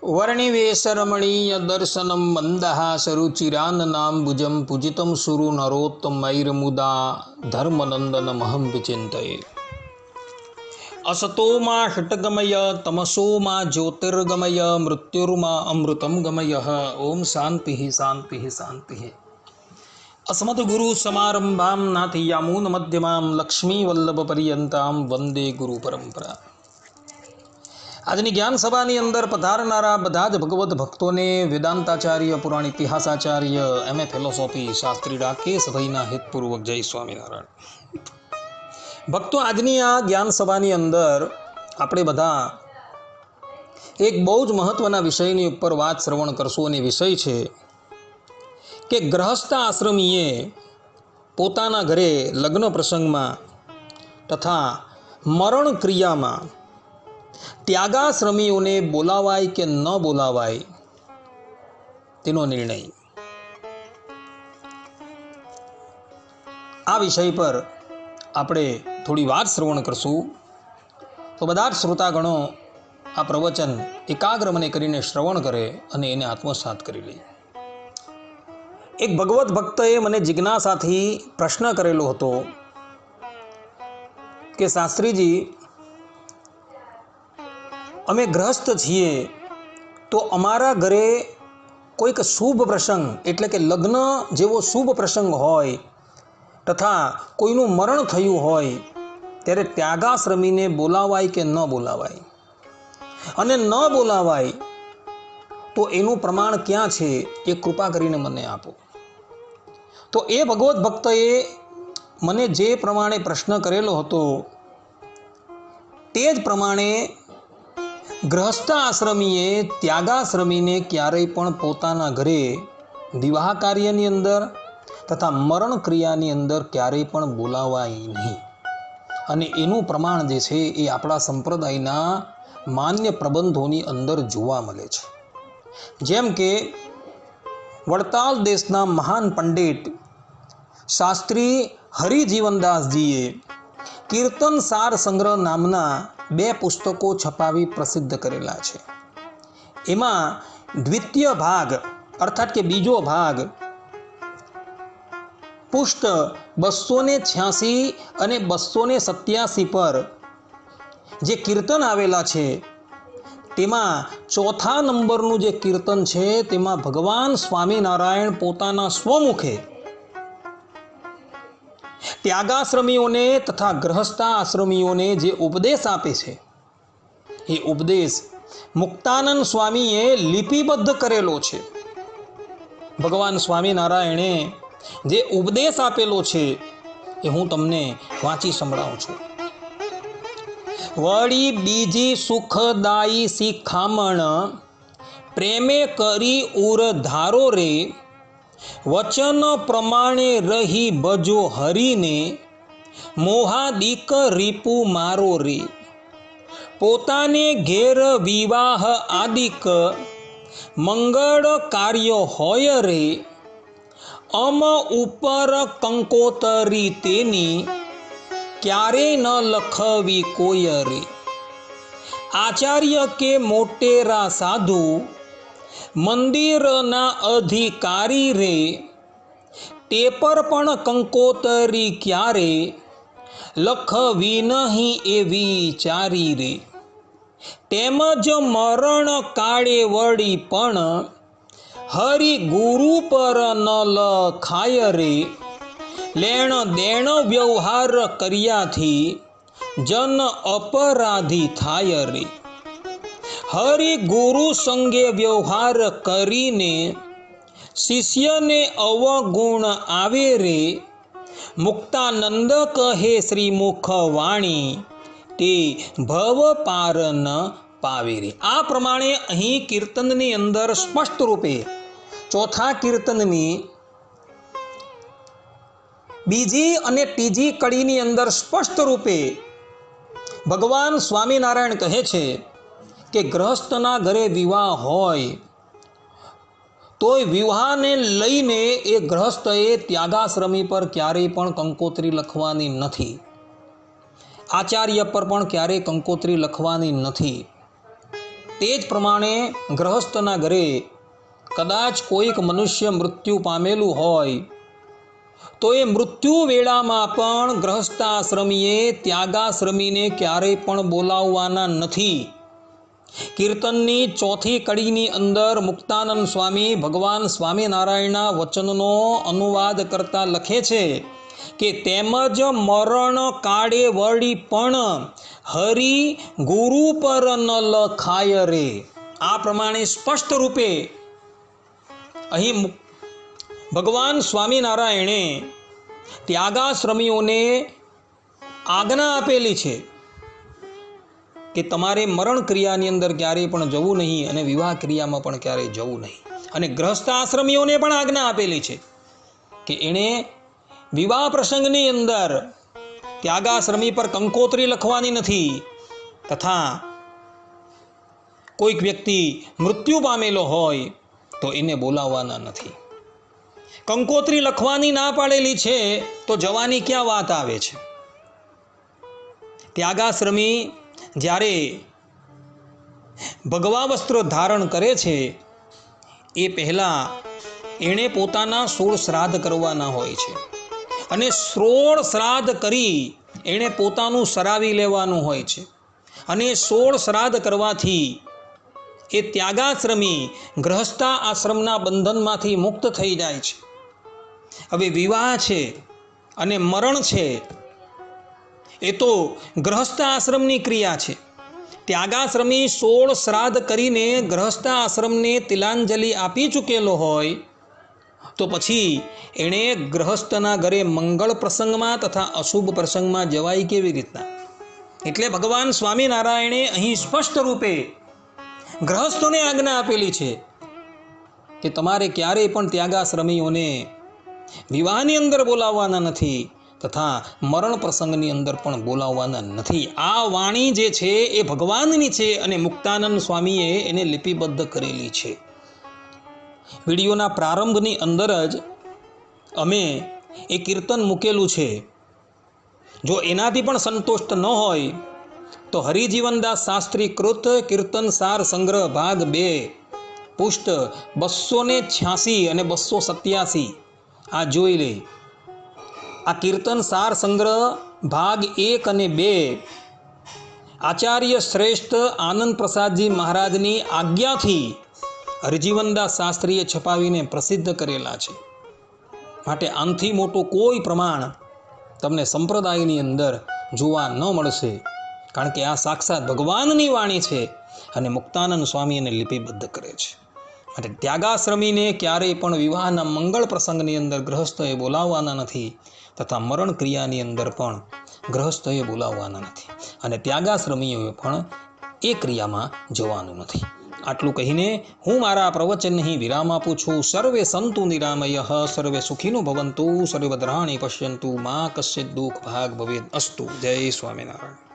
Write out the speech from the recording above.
वर्णिवेशरमणीय दर्शनं मन्दहासरुचिराननाम्बुजं पूजितं सुरु नरोत्तमैर्मुदा धर्मनन्दनमहं विचिन्तये। असतो मा षट्गमय तमसो मा ज्योतिर्गमय मृत्युर्मा अमृतं गमयः। ओम शान्तिः शान्तिः शान्तिः। अस्मद्गुरु समारंभां नाथयामून मध्यमां लक्ष्मीवल्लभपर्यन्तां वंदे गुरु परंपरा। આજની જ્ઞાન સભાની અંદર પધારનારા બધા જ ભગવત ભક્તોને વેદાંતાચાર્ય, પુરાણ ઇતિહાસાચાર્ય, એમએ ફિલોસોફી શાસ્ત્રી રાકેશભાઈના હિતપૂર્વક જય સ્વામિનારાયણ। ભક્તો, આજની આ જ્ઞાન સભાની અંદર આપણે બધા એક બહુ જ મહત્વના વિષયની ઉપર વાત શ્રવણ કરશું અને વિષય છે કે ગૃહસ્થ આશ્રમીએ પોતાના ઘરે લગ્ન પ્રસંગમાં તથા મરણ ક્રિયામાં ત્યાગાશ્રમીઓને બોલાવાય કે ન બોલાવાય તેનો નિર્ણય। આ વિષય પર આપણે થોડી વાત શ્રવણ કરશું, તો બધા જ શ્રોતાગણો આ પ્રવચન એકાગ્ર મને કરીને શ્રવણ કરે અને એને આત્મસાત કરી લે। એક ભગવત ભક્તએ મને જિજ્ઞાસાથી પ્રશ્ન કરેલો હતો કે શાસ્ત્રીજી, અમે ગ્રહસ્થ છીએ તો અમારા ઘરે કોઈક શુભ પ્રસંગ એટલે કે લગ્ન જેવો શુભ પ્રસંગ હોય તથા કોઈનું મરણ થયું હોય ત્યારે ત્યાગાશ્રમીને બોલાવાય કે ન બોલાવાય, અને ન બોલાવાય તો એનું પ્રમાણ ક્યાં છે એ કૃપા કરીને મને આપો। તો એ ભગવત ભક્તએ મને જે પ્રમાણે પ્રશ્ન કરેલો હતો તે જ પ્રમાણે ગૃહસ્થ આશ્રમીએ ત્યાગાશ્રમીને ક્યારેય પણ પોતાના ઘરે વિવાહ કાર્યની અંદર તથા મરણ ક્રિયાની અંદર ક્યારેય પણ બોલાવાય નહીં, અને એનું પ્રમાણ જે છે એ આપણા સંપ્રદાયના માન્ય પ્રબંધોની અંદર જોવા મળે છે। જેમ કે વડતાલ દેશના મહાન પંડિત શાસ્ત્રી હરિજીવનદાસજીએ કીર્તન સાર સંગ્રહ નામના 2 પુસ્તકો છપાવી પ્રસિદ્ધ કરેલા છે। એમાં દ્વિતીય ભાગ અર્થાત કે બીજો ભાગ પુષ્ટ 286 અને 287 પર જે કીર્તન આવેલા છે તેમાં ચોથા નંબરનું જે કીર્તન છે તેમાં ભગવાન સ્વામિનારાયણ પોતાના સ્વમુખે ત્યાગાશ્રમીઓને તથા ગૃહસ્થ આશ્રમીઓને જે ઉપદેશ આપે છે એ ઉપદેશ મુક્તાનંદ સ્વામીએ લિપિબદ્ધ કરેલો છે। ભગવાન સ્વામિનારાયણે જે ઉપદેશ આપેલો છે એ હું તમને વાંચી સંભળાવું છું। વળી બીજી સુખદાયી શિખામણ પ્રેમે કરી ઉર ધારો રે, વચન પ્રમાણે રહી ભજો હરીને, મોહાદિક રીપુ મારો રે। પોતાને ઘેર વિવાહ આદિક મંગળ કાર્ય હોય રે, અમ ઉપર કંકોતરી તેની ક્યારે ન લખવી કોઈ રે। આચાર્ય કે મોટેરા સાધુ મંદિરના અધિકારી રે, તે પર પણ કંકોતરી ક્યારે લખવી નહીં એ વિચારી રે। તેમજ મરણ કાળે વળી પણ હરિ ગુરુ પર ન લખાય રે, લેણ દેણ વ્યવહાર કર્યાથી જન અપરાધી થાય રે। હરિ ગુરુ સંગે વ્યવહાર કરીને શિષ્યને અવગુણ આવે રે, મુક્તાનંદ કહે શ્રીમુખ વાણી તે ભવ પાર ન પાવે રે। આ પ્રમાણે અહીં કીર્તનની અંદર સ્પષ્ટ રૂપે ચોથા કીર્તનની બીજી અને ત્રીજી કડીની અંદર સ્પષ્ટ રૂપે ભગવાન સ્વામિનારાયણ કહે છે કે ગૃહસ્થના ઘરે વિવાહ હોય તોય વિવાહને લઈને એ ગૃહસ્થએ ત્યાગાશ્રમી પર ક્યારેય પણ કંકોત્રી લખવાની નથી, આચાર્ય પર પણ ક્યારેય કંકોત્રી લખવાની નથી। તે જ પ્રમાણે ગ્રહસ્થના ઘરે કદાચ કોઈક મનુષ્ય મૃત્યુ પામેલું હોય તો એ મૃત્યુ વેળામાં પણ ગ્રહસ્થાશ્રમીએ ત્યાગાશ્રમીને ક્યારેય પણ બોલાવવાના નથી. કીર્તનની ચોથી કડીની અંદર મુક્તાનંદ સ્વામી ભગવાન સ્વામિનારાયણના વચનનો અનુવાદ કરતા લખે છે કે તેમજ મરણ કાળે વળી પણ હરિ ગુરુ પર ન લખાય રે. આ પ્રમાણે સ્પષ્ટ રૂપે અહીં ભગવાન સ્વામિનારાયણે ત્યાગાશ્રમીઓને આજ્ઞા આપેલી છે કે તમારે મરણ ક્રિયાની અંદર ક્યારેય પણ જવું નહીં અને વિવાહ ક્રિયામાં પણ ક્યારેય જવું નહીં. અને ગ્રહસ્થ આશ્રમીઓને પણ આજ્ઞા આપેલી છે કે એણે વિવાહ પ્રસંગની અંદર ત્યાગાશ્રમી પર કંકોત્રી લખવાની નથી તથા કોઈક વ્યક્તિ મૃત્યુ પામેલો હોય તો એને બોલાવવાના નથી. કંકોત્રી લખવાની ના પાડેલી છે તો જવાની ક્યાં વાત આવે છે? ત્યાગાશ્રમી જ્યારે ભગવા વસ્ત્ર ધારણ કરે છે એ પહેલાં એણે પોતાના 16 શ્રાદ્ધ કરવાના હોય છે અને 16 શ્રાદ્ધ કરી એણે પોતાનું સરાવી લેવાનું હોય છે અને 16 શ્રાદ્ધ કરવાથી એ ત્યાગાશ્રમી ગ્રહસ્થ આશ્રમના બંધનમાંથી મુક્ત થઈ જાય છે. હવે વિવાહ છે અને મરણ છે એ તો ગ્રહસ્થ આશ્રમની ક્રિયા છે. ત્યાગાશ્રમી 16 શ્રાદ્ધ કરીને ગ્રહસ્થ આશ્રમને તિલાંજલિ આપી ચૂકેલો હોય તો પછી એણે ગ્રહસ્થના ઘરે મંગળ પ્રસંગમાં તથા અશુભ પ્રસંગમાં જવાય કેવી રીતના? એટલે ભગવાન સ્વામિનારાયણે અહીં સ્પષ્ટ રૂપે ગ્રહસ્થોને આજ્ઞા આપેલી છે કે તમારે ક્યારેય પણ ત્યાગાશ્રમીઓને વિવાહની અંદર બોલાવવાના નથી તથા મરણ પ્રસંગની અંદર પણ બોલાવવાના નથી. આ વાણી જે છે એ ભગવાનની છે અને મુક્તાનંદ સ્વામીએ એને લિપિબદ્ધ કરેલી છે. વિડીયોના પ્રારંભની અંદર જ અમે એ કીર્તન મૂકેલું છે. જો એનાથી પણ સંતુષ્ટ ન હોય તો હરિજીવનદાસ શાસ્ત્રી કૃત કીર્તન સાર સંગ્રહ ભાગ 2 પુષ્ટ 286 અને 287 આ જોઈ લે. આ કીર્તન સાર સંગ્રહ ભાગ 1 અને 2 આચાર્ય શ્રેષ્ઠ આનંદ પ્રસાદજી મહારાજની આજ્ઞાથી હરિજીવનદાસ શાસ્ત્રીએ છપાવીને પ્રસિદ્ધ કરેલા છે. માટે આનથી મોટું કોઈ પ્રમાણ તમને સંપ્રદાયની અંદર જોવા ન મળશે, કારણ કે આ સાક્ષાત ભગવાનની વાણી છે અને મુક્તાનંદ સ્વામી એને લિપિબદ્ધ કરે છે. માટે ત્યાગાશ્રમીને ક્યારેય પણ વિવાહના મંગળ પ્રસંગની અંદર ગ્રહસ્થોએ બોલાવવાના નથી તથા મરણ ક્રિયાની અંદર પણ ગ્રહસ્થોએ બોલાવવાના નથી અને ત્યાગાશ્રમીઓએ પણ એ ક્રિયામાં જવાનું નથી. આટલું કહીને હું મારા પ્રવચન અહીં વિરામ આપું છું. સર્વે સંતુ નિરામયઃ, સર્વે સુખીનો ભવંતુ, સર્વદ્રાણી પશ્યંતુ, મા કશ્ચિત દુઃખ ભાગ ભવેદ અસ્તુ. જય સ્વામિનારાયણ.